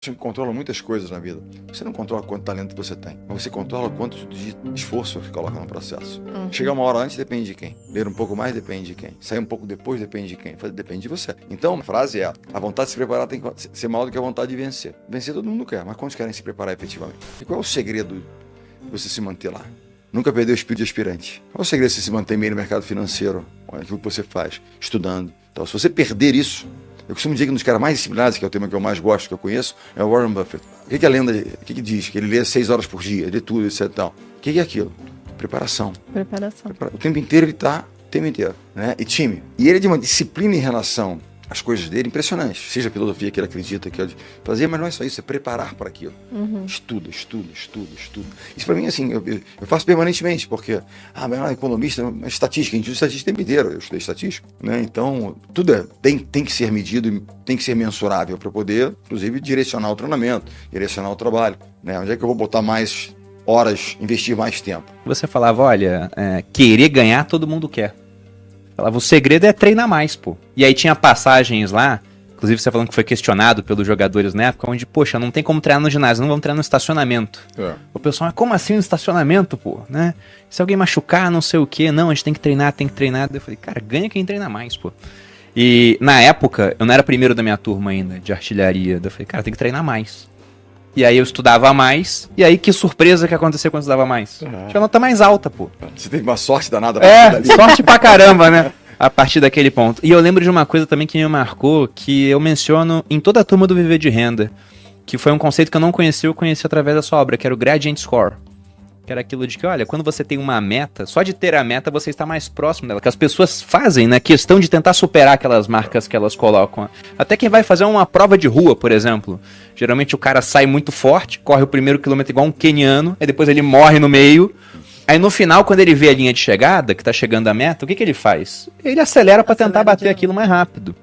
acham que controla muitas coisas na vida. Você não controla quanto talento você tem, mas você controla quanto de esforço você coloca no processo. Chegar uma hora antes depende de quem. Ler um pouco mais depende de quem. Sair um pouco depois depende de quem. Depende de você. Então, a frase é: a vontade de se preparar tem que ser maior do que a vontade de vencer. Vencer todo mundo quer, mas quantos querem se preparar efetivamente? E qual é o segredo de você se manter lá? Nunca perder o espírito de aspirante. Qual é o segredo de você se manter bem no mercado financeiro? Aquilo que você faz, estudando. Então, se você perder isso, eu costumo dizer que um dos caras mais disciplinados, que é o tema que eu mais gosto, que eu conheço, é o Warren Buffett. O que a lenda, o que diz? Que ele lê 6 horas por dia, de tudo, etc. Tal. O que é aquilo? Preparação. O tempo inteiro ele está, o tempo inteiro. Né? E time. E ele é de uma disciplina em relação às coisas dele impressionante. Seja a filosofia que ele acredita, que ele fazia, mas não é só isso, é preparar para aquilo. Estuda. Isso para mim, assim, eu faço permanentemente, porque, mas é economista, é estatística, a gente usa estatística o tempo inteiro, eu estudei estatística, né? Então, tudo tem que ser medido e tem que ser mensurável para poder, inclusive, direcionar o treinamento, direcionar o trabalho, né? Onde é que eu vou botar mais horas, investir mais tempo? Você falava, olha, querer ganhar todo mundo quer. Falava, o segredo é treinar mais, pô. E aí tinha passagens lá, inclusive você falando que foi questionado pelos jogadores na época, onde, poxa, não tem como treinar no ginásio, não vamos treinar no estacionamento. O pessoal, mas como assim no estacionamento, pô? Né? Se alguém machucar, não sei o quê, não, a gente tem que treinar. Eu falei, cara, ganha quem treina mais, pô. E na época, eu não era primeiro da minha turma ainda, de artilharia. Eu falei, cara, tem que treinar mais. E aí eu estudava mais, e aí que surpresa que aconteceu quando eu estudava mais. Tinha nota mais alta, pô. Você teve uma sorte danada. Sorte pra caramba, né? A partir daquele ponto. E eu lembro de uma coisa também que me marcou, que eu menciono em toda a turma do Viver de Renda, que foi um conceito que eu não conhecia, eu conheci através da sua obra, que era o Gradient Score. Que era aquilo de que, olha, quando você tem uma meta, só de ter a meta você está mais próximo dela. Que as pessoas fazem, né? Questão de tentar superar aquelas marcas que elas colocam. Até quem vai fazer uma prova de rua, por exemplo. Geralmente o cara sai muito forte, corre o primeiro quilômetro igual um queniano, aí depois ele morre no meio. Aí no final, quando ele vê a linha de chegada, que tá chegando a meta, o que ele faz? Ele acelera para tentar bater aquilo mais rápido.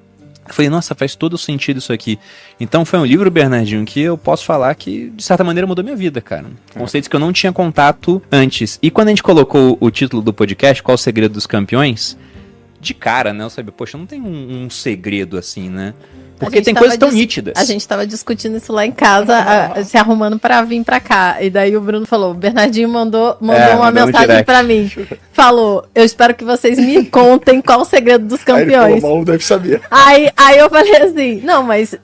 Eu falei, nossa, faz todo sentido isso aqui. Então foi um livro, Bernardinho, que eu posso falar que, de certa maneira, mudou minha vida, cara. Conceitos que eu não tinha contato antes. E quando a gente colocou o título do podcast, Qual o Segredo dos Campeões? De cara, né? Eu sabia, poxa, não tem um segredo assim, né? Porque tem coisas tão nítidas. A gente tava discutindo isso lá em casa, se arrumando pra vir pra cá. E daí o Bruno falou, o Bernardinho mandou uma mensagem pra mim. Falou, eu espero que vocês me contem qual o segredo dos campeões. Aí ele falou, deve saber. Aí eu falei assim, não, mas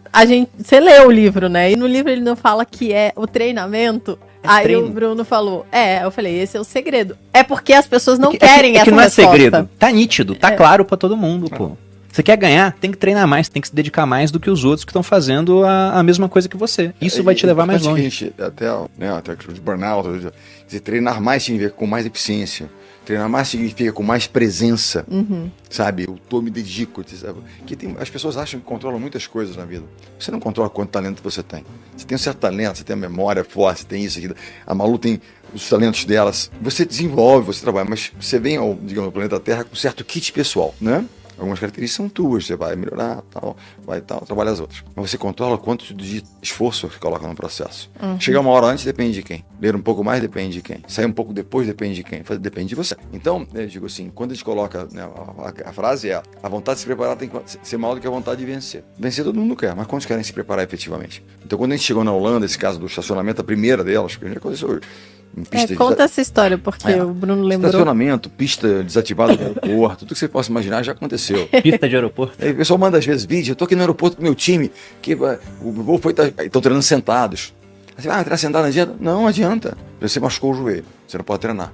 você leu o livro, né? E no livro ele não fala que é o treinamento. Aí treino. O Bruno falou, eu falei, esse é o segredo. É porque as pessoas não querem essa resposta. Não é segredo, tá nítido, tá claro pra todo mundo, pô. Você quer ganhar, tem que treinar mais, tem que se dedicar mais do que os outros que estão fazendo a mesma coisa que você. Isso vai te levar mais longe. Gente, até a questão de burnout, dizer, treinar mais significa com mais eficiência. Treinar mais significa com mais presença, sabe? Eu me dedico. Sabe? As pessoas acham que controlam muitas coisas na vida. Você não controla quanto talento você tem. Você tem um certo talento, você tem a memória forte, você tem isso aqui. A Malu tem os talentos delas. Você desenvolve, você trabalha, mas você vem ao planeta Terra com um certo kit pessoal, né? Algumas características são tuas, você vai melhorar, trabalha as outras. Mas você controla quanto de esforço você coloca no processo. Chegar uma hora antes depende de quem. Ler um pouco mais depende de quem. Sair um pouco depois depende de quem. Depende de você. Então, eu digo assim, quando a gente coloca, né, a frase é: a vontade de se preparar tem que ser maior do que a vontade de vencer. Vencer todo mundo quer, mas quantos querem se preparar efetivamente? Então, quando a gente chegou na Holanda, esse caso do estacionamento, a primeira delas, que já aconteceu conta essa história, porque o Bruno lembrou. Estacionamento, pista desativada do aeroporto, tudo que você possa imaginar já aconteceu. Pista de aeroporto. Aí o pessoal manda às vezes vídeo, eu tô aqui no aeroporto com o meu time, que o voo foi, estão treinando sentados. Aí você vai, treinar sentado não adianta? Não adianta. Você machucou o joelho, você não pode treinar.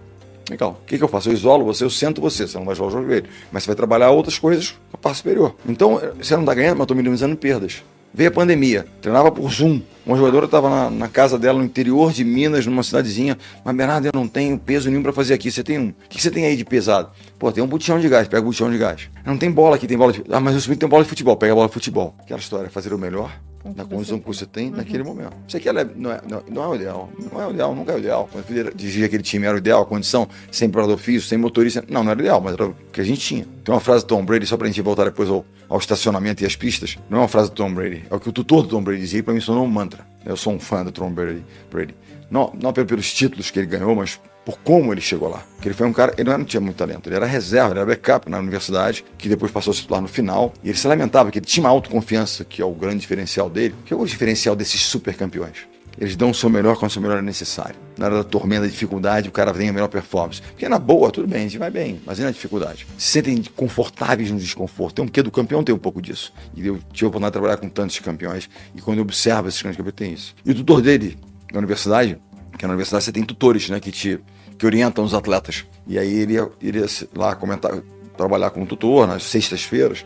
Legal, o que eu faço? Eu isolo você, eu sento você não vai isolar o joelho. Mas você vai trabalhar outras coisas com a parte superior. Então, você não está ganhando, mas estou minimizando perdas. Veio a pandemia, treinava por Zoom. Uma jogadora estava na casa dela, no interior de Minas, numa cidadezinha. Mas, Bernardo, eu não tenho peso nenhum para fazer aqui. Você tem um. O que você tem aí de pesado? Pô, tem um botijão de gás, pega o botijão de gás. Não tem bola aqui, tem bola de... mas eu subi tem bola de futebol, pega a bola de futebol. Aquela história, fazer o melhor na condição que você tem naquele momento. Isso aqui não é o ideal. Não é o ideal, nunca é o ideal. Quando eu dirigir aquele time, era o ideal, a condição, sem preparador físico, sem motorista. Não era o ideal, mas era o que a gente tinha. Tem uma frase do Tom Brady, só pra gente voltar depois ao estacionamento e às pistas. Não é uma frase do Tom Brady, é o que o tutor do Tom Brady dizia, e pra mim isso não é um mantra. Eu sou um fã do Tom Brady. Não pelos títulos que ele ganhou, mas por como ele chegou lá. Porque ele foi um cara, ele não tinha muito talento, ele era reserva, ele era backup na universidade, que depois passou a se titular no final, e ele se lamentava que ele tinha uma autoconfiança, que é o grande diferencial dele, que é o diferencial desses super campeões. Eles dão o seu melhor quando o seu melhor é necessário. Na hora da tormenta, da dificuldade, o cara tem a melhor performance. Porque na boa, tudo bem, a gente vai bem, mas e na dificuldade? Se sentem confortáveis no desconforto. Tem um quê do campeão, tem um pouco disso. E eu tive a oportunidade de trabalhar com tantos campeões, e quando eu observo esses grandes campeões, tem isso. E o tutor dele, na universidade, que na universidade você tem tutores, né, que orientam os atletas. E aí ele ia lá trabalhar como tutor nas sextas-feiras.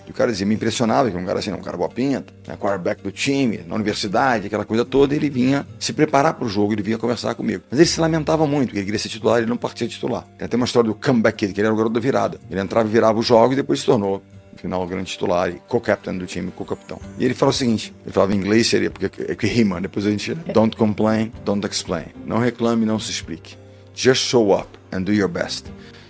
E o cara dizia, me impressionava, que um cara assim, um cara boa pinta, né, quarterback do time, na universidade, aquela coisa toda, ele vinha se preparar para o jogo, ele vinha conversar comigo. Mas ele se lamentava muito, porque ele queria ser titular, ele não partia titular. Tem até uma história do comeback kid, que ele era o garoto da virada. Ele entrava e virava o jogo e depois se tornou, no final, o grande titular e co-captain do time, co-capitão. E ele falou o seguinte, ele falava em inglês, seria, porque é que rima, depois a gente... Don't complain, don't explain. Não reclame, não se explique. Just show up and do your best.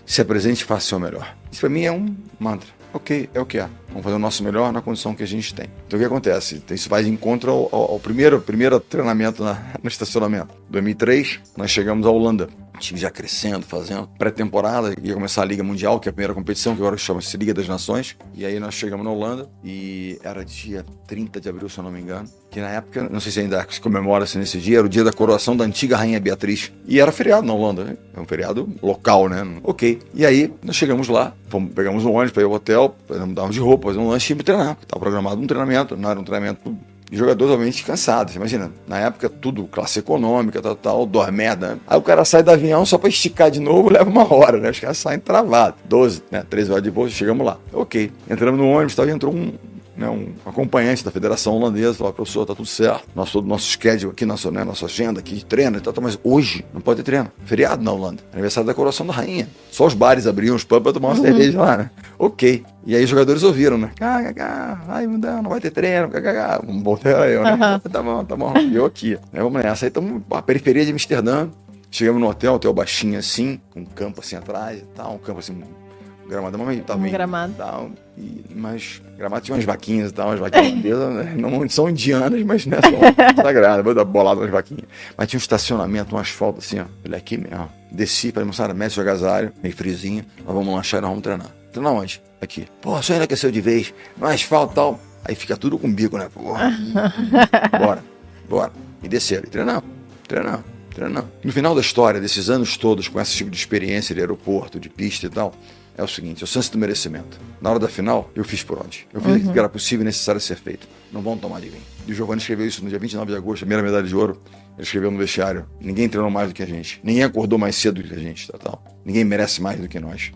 Se apresente e faça o seu melhor. Isso para mim é um mantra. Ok, é o que é. Vamos fazer o nosso melhor na condição que a gente tem. Então o que acontece? Isso vai de encontro ao primeiro treinamento no estacionamento. Em 2003, nós chegamos à Holanda. O time já crescendo, fazendo pré-temporada, ia começar a Liga Mundial, que é a primeira competição, que agora chama-se Liga das Nações. E aí nós chegamos na Holanda e era dia 30 de abril, se eu não me engano. Que na época, não sei se ainda se comemora-se nesse dia, era o dia da coroação da antiga Rainha Beatriz. E era feriado na Holanda, né? É um feriado local, né? Ok. E aí nós chegamos lá, pegamos um ônibus para ir ao hotel, mudávamos de roupa, fazer um lanche e ir treinar. Estava programado um treinamento, não era um treinamento de jogadores obviamente cansados. Imagina, na época tudo classe econômica, tal, dormeda. Né? Aí o cara sai do avião só para esticar de novo, leva uma hora, né? Os caras saem travados. 12, né? 13 horas de voo, chegamos lá. Ok. Entramos no ônibus, e entrou um acompanhante da Federação Holandesa, falou, professor, tá tudo certo. Nosso schedule aqui, nossa agenda aqui de treino e tal, mas hoje não pode ter treino. Feriado na Holanda. Aniversário da coroação da rainha. Só os bares abriam, os pubs para tomar uma cerveja lá, né? Ok. E aí os jogadores ouviram, né? Ai, não vai ter treino, vamos voltar aí, né? Tá bom. E eu aqui, né? Vamos nessa. Aí estamos na periferia de Amsterdã. Chegamos no hotel baixinho assim, com um campo assim atrás e tal, um campo assim, gramado, mas tava bem, gramado. Tal, mas gramado tinha umas vaquinhas e tal, umas vaquinhas né? Não são indianas, mas né, são sagradas, vou dar bolada nas vaquinhas. Mas tinha um estacionamento, um asfalto assim, ó, olha aqui mesmo. Desci, falei, moçada, mete o agasalho, meio friozinho, nós vamos lanchar e nós vamos treinar. Treinar onde? Aqui. Pô, só enlouqueceu de vez, no asfalto e tal. Aí fica tudo com bico, né? Porra. Bora. E desceram, e treinamos. No final da história, desses anos todos, com esse tipo de experiência de aeroporto, de pista e tal, é o seguinte, é o senso do merecimento. Na hora da final, eu fiz por onde? Eu fiz aquilo que era possível e necessário ser feito. Não vão tomar de mim. E o Giovanni escreveu isso no dia 29 de agosto, a primeira medalha de ouro. Ele escreveu no vestiário, ninguém treinou mais do que a gente. Ninguém acordou mais cedo do que a gente, tal. Ninguém merece mais do que nós.